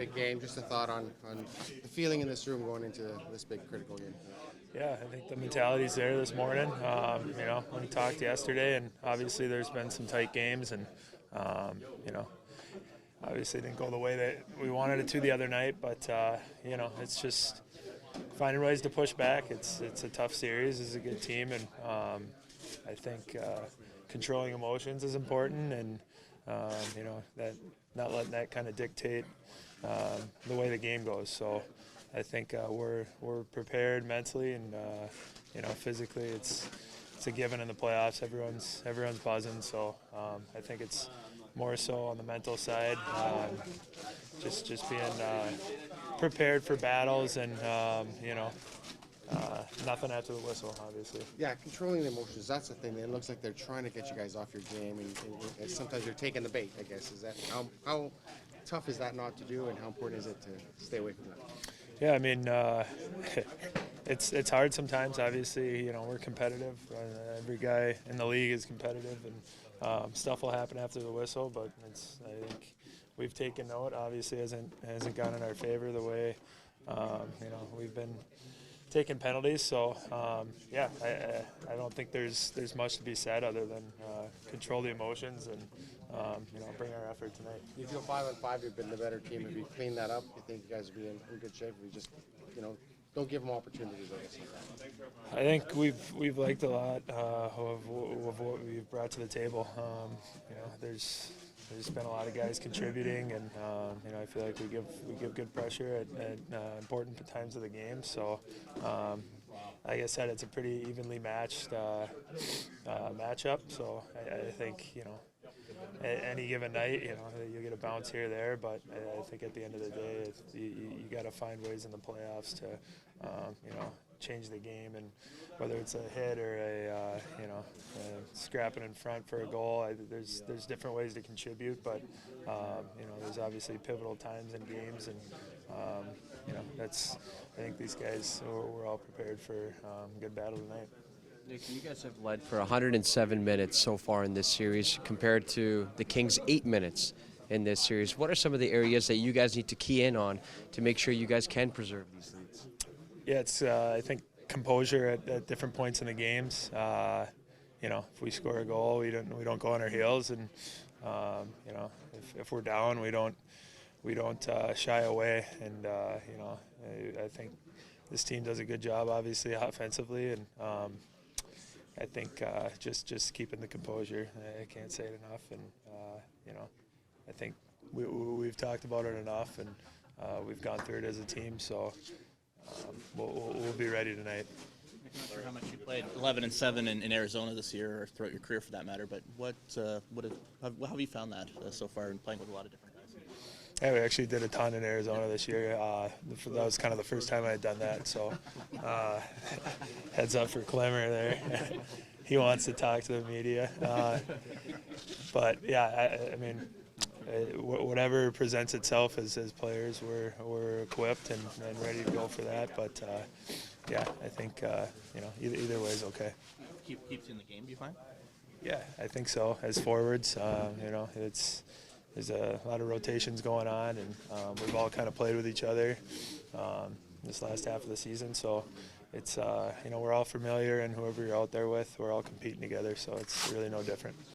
big game. Just a thought on the feeling in this room going into this big critical game. Yeah, I think the mentality's there this morning. We talked yesterday, and obviously there's been some tight games, and obviously didn't go the way that we wanted it to the other night. But it's just finding ways to push back. It's a tough series. It's a good team, and I think controlling emotions is important, and that not letting that kind of dictate the way the game goes. So I think we're prepared mentally and physically. It's a given in the playoffs. Everyone's buzzing. So I think it's more so on the mental side, just being prepared for battles and nothing after the whistle, obviously. Yeah, controlling the emotions, that's the thing. It looks like they're trying to get you guys off your game, and sometimes you're taking the bait, I guess. Is that how tough is that not to do, and how important is it to stay away from that? Yeah, I mean, it's hard sometimes. Obviously, we're competitive. Every guy in the league is competitive, and stuff will happen after the whistle. But I think we've taken note. Obviously, hasn't gone in our favor the way we've been taking penalties. So I don't think there's much to be said other than control the emotions and bring our effort tonight. You feel 5-on-5, you've been the better team. If you clean that up, you think you guys will be in good shape? If you just don't give them opportunities, I guess. I think we've liked a lot of what we've brought to the table. There's been a lot of guys contributing, and I feel like we give good pressure at important times of the game. So, like I said, it's a pretty evenly matched matchup. So I think at any given night, you get a bounce here or there, but I think at the end of the day, you got to find ways in the playoffs to change the game, and whether it's a hit or a scrapping in front for a goal, there's different ways to contribute, but there's obviously pivotal times in games, and I think these guys we're all prepared for a good battle tonight. Nick, you guys have led for 107 minutes so far in this series compared to the Kings' 8 minutes in this series. What are some of the areas that you guys need to key in on to make sure you guys can preserve these leads? Yeah, it's I think composure at different points in the games. If we score a goal, we don't go on our heels, and if we're down, we don't shy away. And I think this team does a good job, obviously offensively, and I think just keeping the composure. I can't say it enough, and I think we've talked about it enough, and we've gone through it as a team. So we'll be ready tonight. I'm not sure how much you played 11-7 in Arizona this year, or throughout your career for that matter. But how have you found that so far in playing with a lot of different guys? Yeah, we actually did a ton in Arizona this year. That was kind of the first time I had done that. So heads up for Clemmer there. He wants to talk to the media. But yeah, I mean, whatever presents itself as players, we're equipped and ready to go for that. But I think either way is okay. Keeps you in the game, do you find? Yeah, I think so. As forwards, there's a lot of rotations going on, and we've all kind of played with each other this last half of the season. So it's we're all familiar, and whoever you're out there with, we're all competing together. So it's really no different.